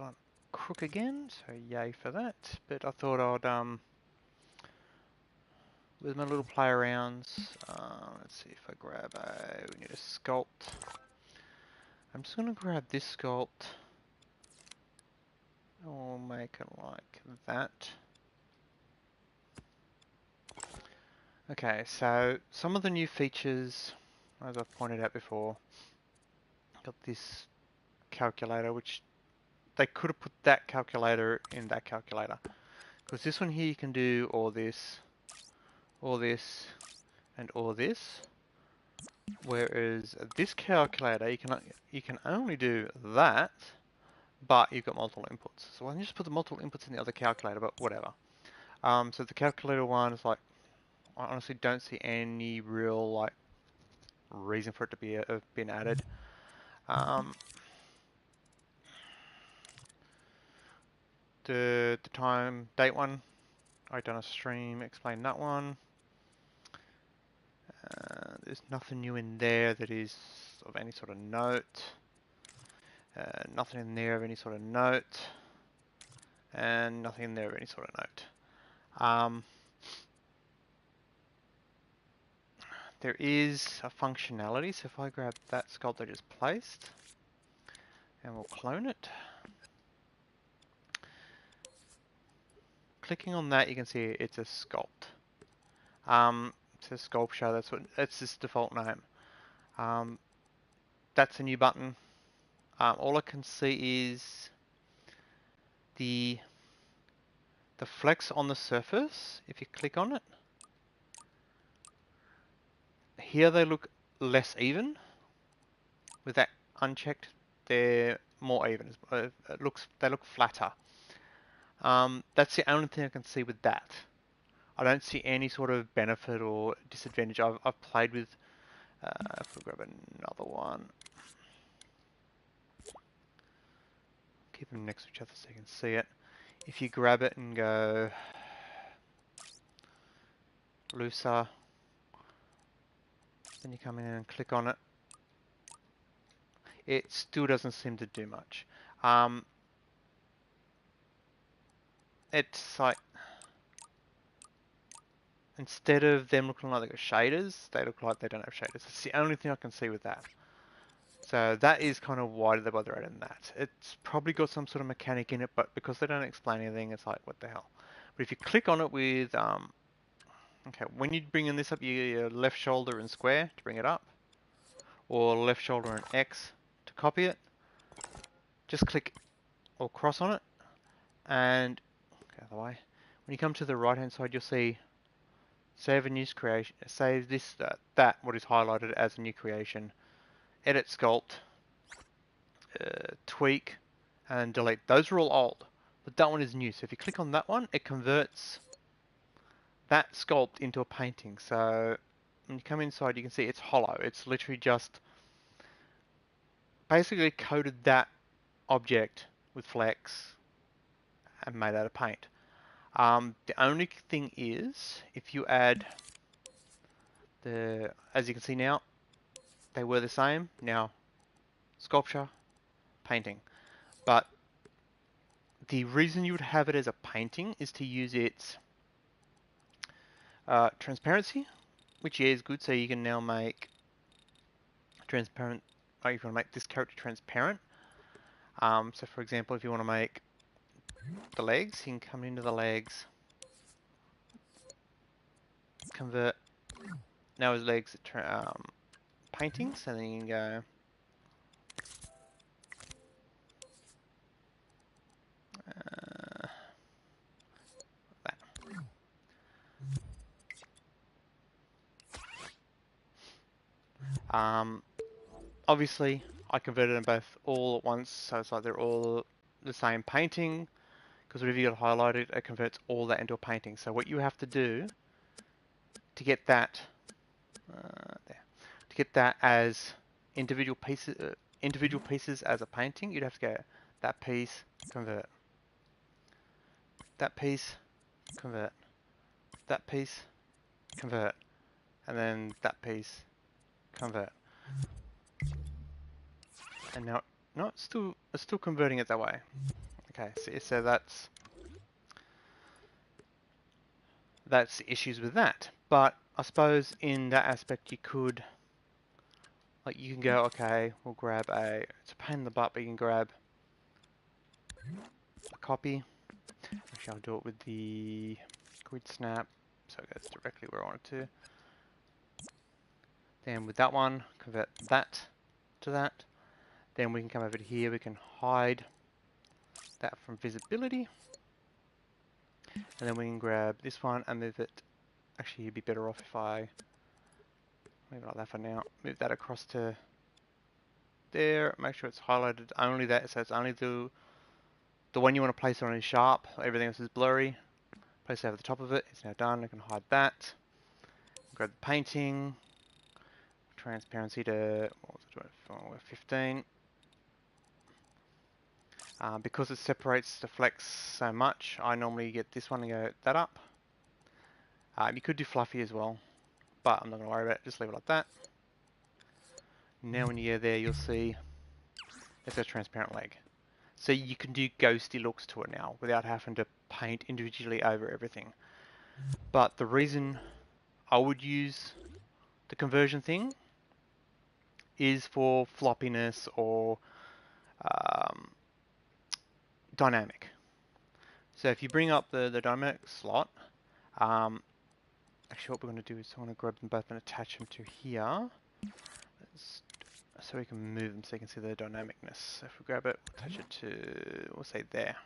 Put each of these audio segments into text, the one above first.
on crook again, so yay for that. But I thought I'd with my little play arounds, let's see if I grab we need a sculpt. I'm just gonna grab this sculpt. I'll make it like that. Okay, so some of the new features, as I've pointed out before, got this calculator, which they could have put that calculator in that calculator. Because this one here you can do all this, and all this. Whereas this calculator, you can only do that, but you've got multiple inputs. So why don't you just put the multiple inputs in the other calculator, but whatever. So the calculator one is like, I honestly don't see any real like reason for it to be have been added. The time date one, I done a stream explain that one. There's nothing new in there that is of any sort of note. Nothing in there of any sort of note. And nothing in there of any sort of note. There is a functionality, so if I grab that sculpt I just placed, and we'll clone it. Clicking on that, you can see it's a sculpt. It says sculpture, that's its default name. That's a new button. All I can see is the flex on the surface. If you click on it, here they look less even. With that unchecked, they're more even. They look flatter. That's the only thing I can see with that. I don't see any sort of benefit or disadvantage. I've played with. If we grab another one, keep them next to each other so you can see it. If you grab it and go looser, then you come in and click on it. It still doesn't seem to do much. It's like, instead of them looking like they got shaders, they look like they don't have shaders. It's the only thing I can see with that. So that is kind of why they bother adding that. It's probably got some sort of mechanic in it, but because they don't explain anything, it's like, what the hell. But if you click on it with, okay, when you're bringing this up, your left shoulder and square to bring it up, or left shoulder and X to copy it. Just click or cross on it, and okay, other way. When you come to the right hand side, you'll see save a new creation. Save this that what is highlighted as a new creation. Edit sculpt, tweak, and delete. Those are all old, but that one is new. So if you click on that one, it converts that sculpt into a painting. So when you come inside, you can see it's hollow. It's literally just basically coated that object with flex and made out of paint. The only thing is, if you add as you can see now, they were the same. Now, sculpture, painting. But the reason you would have it as a painting is to use its transparency, which is good. So you can now make transparent, or you can make this character transparent. So for example, if you want to make the legs, you can come into the legs, convert now his legs paintings, and then you can go that. Obviously, I converted them both all at once, so it's like they're all the same painting, because whatever you got highlighted, it converts all that into a painting. So what you have to do to get that as individual pieces as a painting, you'd have to go that piece, convert, that piece, convert, that piece, convert, and then that piece, convert. And now No, it's still converting it that way. Okay, so that's the issues with that. But I suppose in that aspect you could, like, you can go, okay, we'll grab it's a pain in the butt, but you can grab a copy. Actually, I'll do it with the grid snap, so it goes directly where I want it to. Then with that one, convert that to that. Then we can come over to here, we can hide that from visibility. And then we can grab this one and move it. Actually, you'd be better off if I leave it like that for now. Move that across to there. Make sure it's highlighted only that, so it's only the one you want to place on is sharp. Everything else is blurry. Place it over the top of it. It's now done. I can hide that. Grab the painting. Transparency to, what was it, 15. Because it separates the flex so much, I normally get this one and go that up. You could do fluffy as well, but I'm not going to worry about it. Just leave it like that. Now when you go there, you'll see it's a transparent leg. So you can do ghosty looks to it now without having to paint individually over everything. But the reason I would use the conversion thing is for floppiness or um, dynamic. So if you bring up the dynamic slot, actually what we're going to do is I want to grab them both and attach them to here. So we can move them so you can see the dynamicness. So if we grab it, attach it to, we'll say there.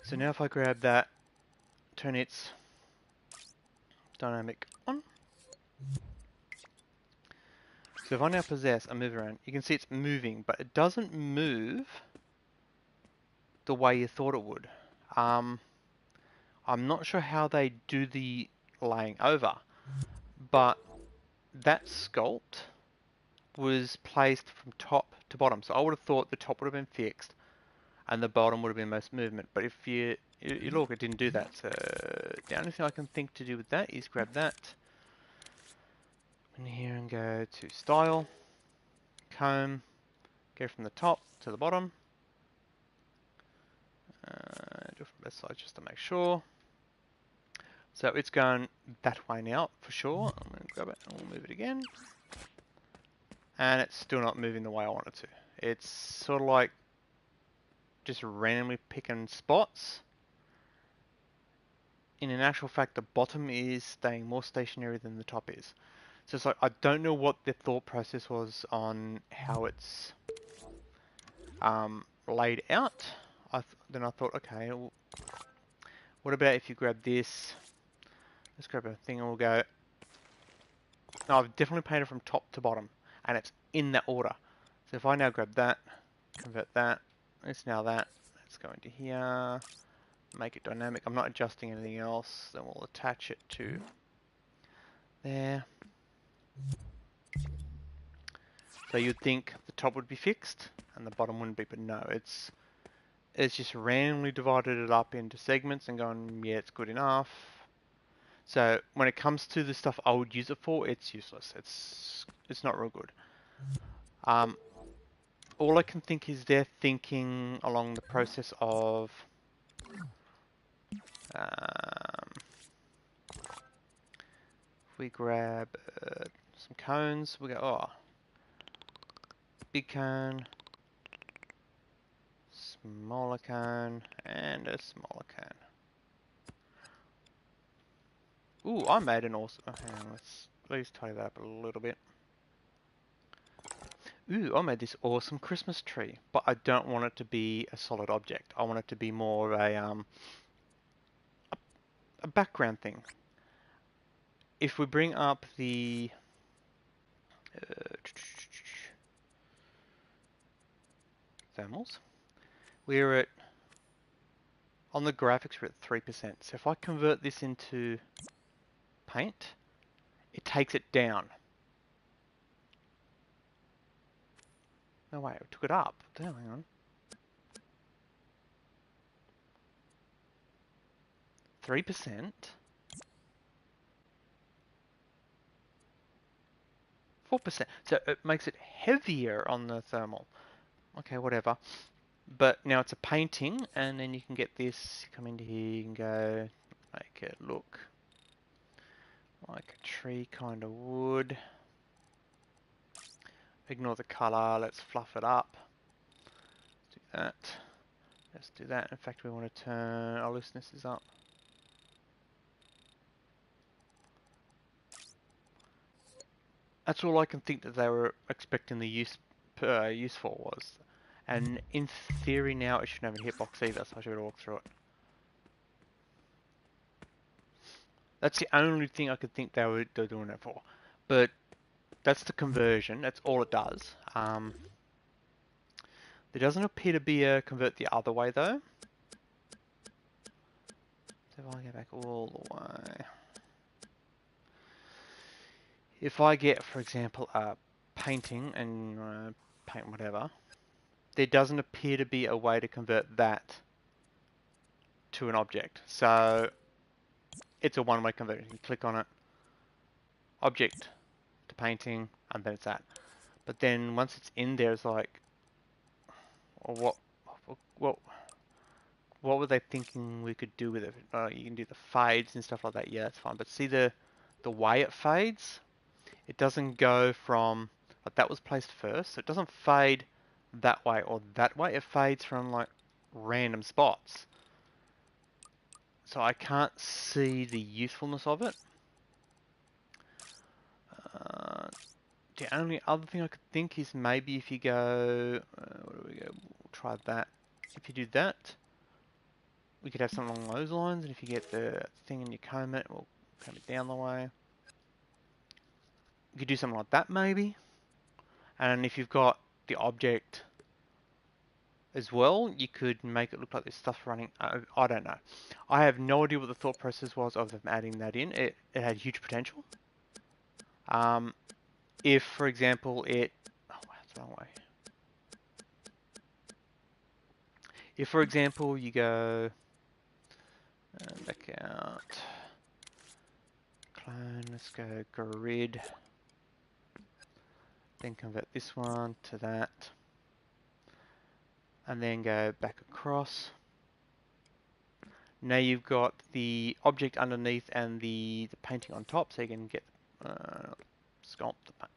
So now if I grab that, turn its dynamic on. So if I now possess and move around, you can see it's moving, but it doesn't move the way you thought it would. I'm not sure how they do the laying over, but that sculpt was placed from top to bottom. So I would have thought the top would have been fixed and the bottom would have been most movement. But if you look, it didn't do that. So the only thing I can think to do with that is grab that in here and go to style, comb, go from the top to the bottom. Do it from both sides just to make sure. So it's going that way now for sure. I'm going to grab it and we'll move it again. And it's still not moving the way I want it to. It's sort of like just randomly picking spots. In actual fact, the bottom is staying more stationary than the top is. So it's like, I don't know what the thought process was on how it's laid out. Then I thought, okay, well, what about if you grab this? Let's grab a thing and we'll go. No, I've definitely painted from top to bottom, and it's in that order. So if I now grab that, convert that, it's now that. Let's go into here, make it dynamic. I'm not adjusting anything else. Then we'll attach it to there. So you'd think the top would be fixed and the bottom wouldn't be, but no, it's just randomly divided it up into segments and going, yeah, it's good enough. So when it comes to the stuff I would use it for, it's useless. It's not real good. All I can think is they're thinking along the process of if we grab some cones, we go, oh, big cone, smaller cone, and a smaller cone. Ooh, I made an awesome, hang on, let's tidy that up a little bit. Ooh, I made this awesome Christmas tree, but I don't want it to be a solid object. I want it to be more of a background thing. If we bring up the thermals, we're at, on the graphics we're at 3%. So if I convert this into paint, it takes it down. No way, it took it up. Hang on. 3%? 4%. So it makes it heavier on the thermal. Okay, whatever. But now it's a painting, and then you can get this, come into here, you can go, make it look like a tree kind of would. Ignore the color, let's fluff it up. Do that. Let's do that. In fact, we want to turn our looseness is up. That's all I can think that they were expecting the use for was. And in theory now it shouldn't have a hitbox either, so I should walk through it. That's the only thing I could think they're doing it for. But that's the conversion, that's all it does. There doesn't appear to be a convert the other way though. So if I go back all the way. If I get, for example, a painting and paint whatever, there doesn't appear to be a way to convert that to an object. So it's a one-way conversion. You click on it, object to painting, and then it's that. But then once it's in there, it's like, well, what were they thinking we could do with it? You can do the fades and stuff like that. Yeah, that's fine. But see the way it fades, it doesn't go from like that was placed first. So it doesn't fade that way or that way. It fades from like random spots. So I can't see the usefulness of it. The only other thing I could think is maybe if you go, where do we go? We'll try that. If you do that, we could have something along those lines. And if you get the thing and you comb it, we'll comb it down the way. You could do something like that maybe. And if you've got the object as well, you could make it look like there's stuff running. I don't know. I have no idea what the thought process was of them adding that in. It had huge potential. If, for example, it... Oh, that's the wrong way. If, for example, you go... back out... Clone, let's go grid. Then convert this one to that. And then go back across. Now you've got the object underneath and the painting on top, so you can get sculpt the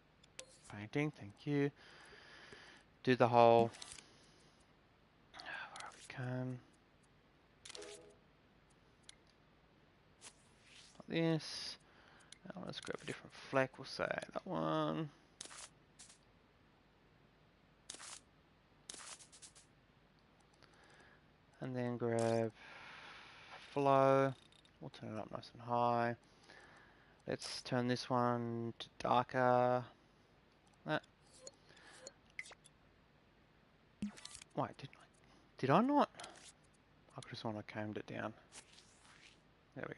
painting. Thank you. Do the whole. Where we can. Like this. Now let's grab a different fleck. We'll say that one. And then grab flow. We'll turn it up nice and high. Let's turn this one to darker. That. Wait, did I not? I could have sworn I combed it down. There we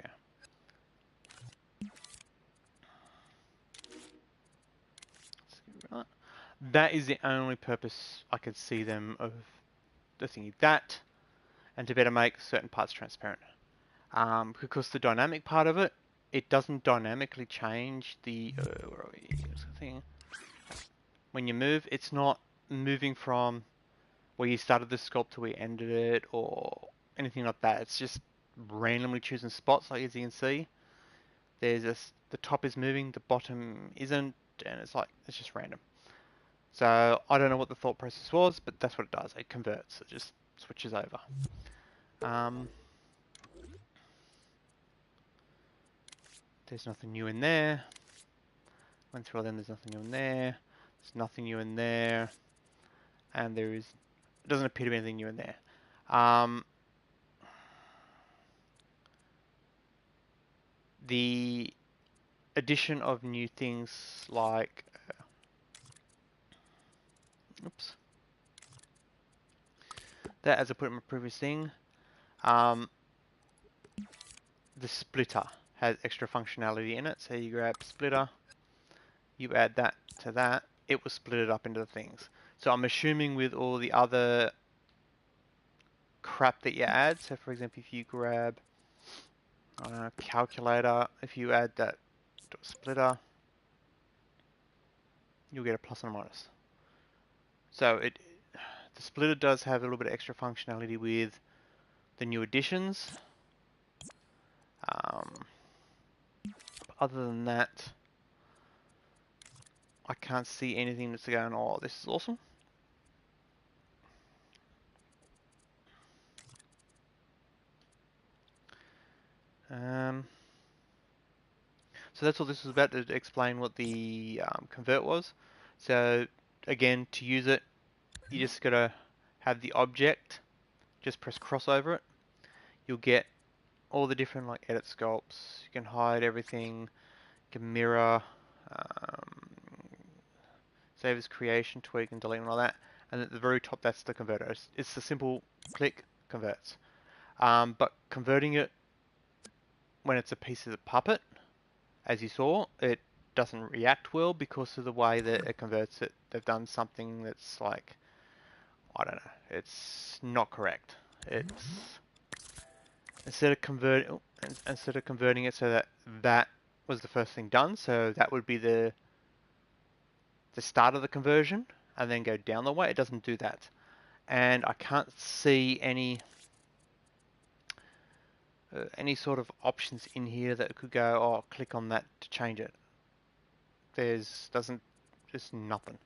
go. Right. That is the only purpose I could see them of the thingy. That, and to better make certain parts transparent. Because the dynamic part of it, it doesn't dynamically change the where are we? Thing. When you move, it's not moving from where you started the sculpt to where you ended it or anything like that. It's just randomly choosing spots, like as you can see. There's the top is moving, the bottom isn't, and it's like it's just random. So I don't know what the thought process was, but that's what it does. It converts. It just switches over. There's nothing new in there. Went through all them. There's nothing new in there. There's nothing new in there, and there is. It doesn't appear to be anything new in there. The addition of new things like oops, that as I put in my previous thing, the splitter has extra functionality in it. So you grab splitter, you add that to that, it will split it up into the things. So I'm assuming with all the other crap that you add, so for example, if you grab calculator, if you add that to a splitter, you'll get a plus and a minus. So the splitter does have a little bit of extra functionality with the new additions. Other than that, I can't see anything that's going, oh, this is awesome. So that's all this was about, to explain what the convert was. So again, to use it, you just gotta have the object, just press cross over it. You'll get all the different like edit sculpts. You can hide everything, you can mirror, um, save as creation, tweak and delete and all that. And at the very top, that's the converter. It's the simple click converts. But converting it when it's a piece of the puppet, as you saw, it doesn't react well because of the way that it converts it. They've done something that's like, I don't know, it's not correct. It's instead of converting it so that that was the first thing done, so that would be the start of the conversion, and then go down the way. It doesn't do that, and I can't see any sort of options in here that could go, oh, click on that to change it. Just nothing.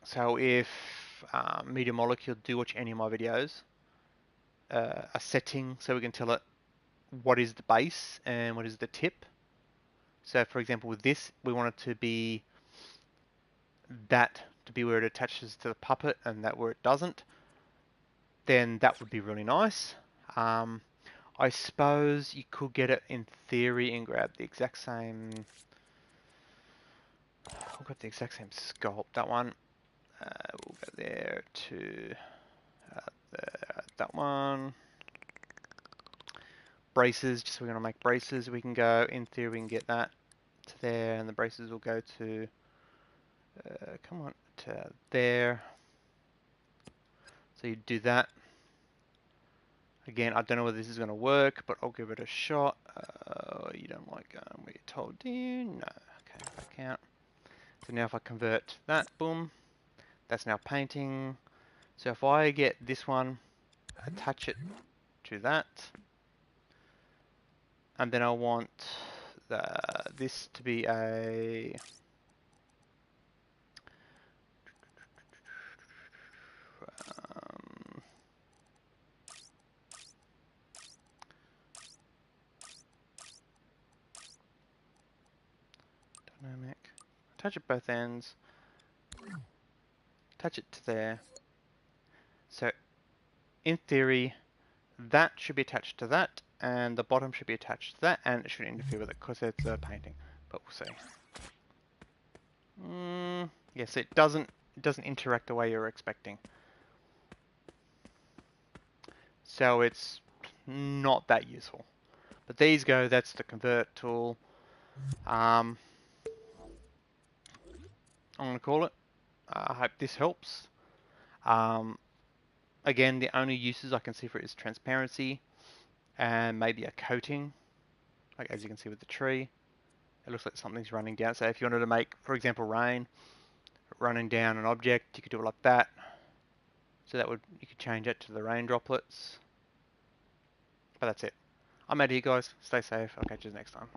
So if Media Molecule do watch any of my videos, a setting so we can tell it what is the base and what is the tip. So for example, with this, we want it to be that to be where it attaches to the puppet and that where it doesn't. Then that would be really nice. I suppose you could get it in theory and grab the exact same. We'll grab the exact same sculpt. That one. We'll go there to that one. Braces, just so we're going to make braces. We can go, in theory, we can get that to there, and the braces will go to, come on, to there. So you do that. Again, I don't know whether this is going to work, but I'll give it a shot. You don't like where you're told, do you? No. Okay, back out. So now if I convert that, boom, that's now painting. So if I get this one, attach it to that, and then I want this to be a dynamic. Touch it both ends. Touch it to there. So in theory, that should be attached to that, and the bottom should be attached to that, and it shouldn't interfere with it because it's a painting. But we'll see. Yes, it doesn't interact the way you're expecting. So it's not that useful. But these go, that's the convert tool. I'm going to call it. I hope this helps. Again, the only uses I can see for it is transparency and maybe a coating, like as you can see with the tree. It looks like something's running down. So if you wanted to make, for example, rain running down an object, you could do it like that. So you could change it to the rain droplets. But that's it. I'm out of here, guys. Stay safe. I'll catch you next time.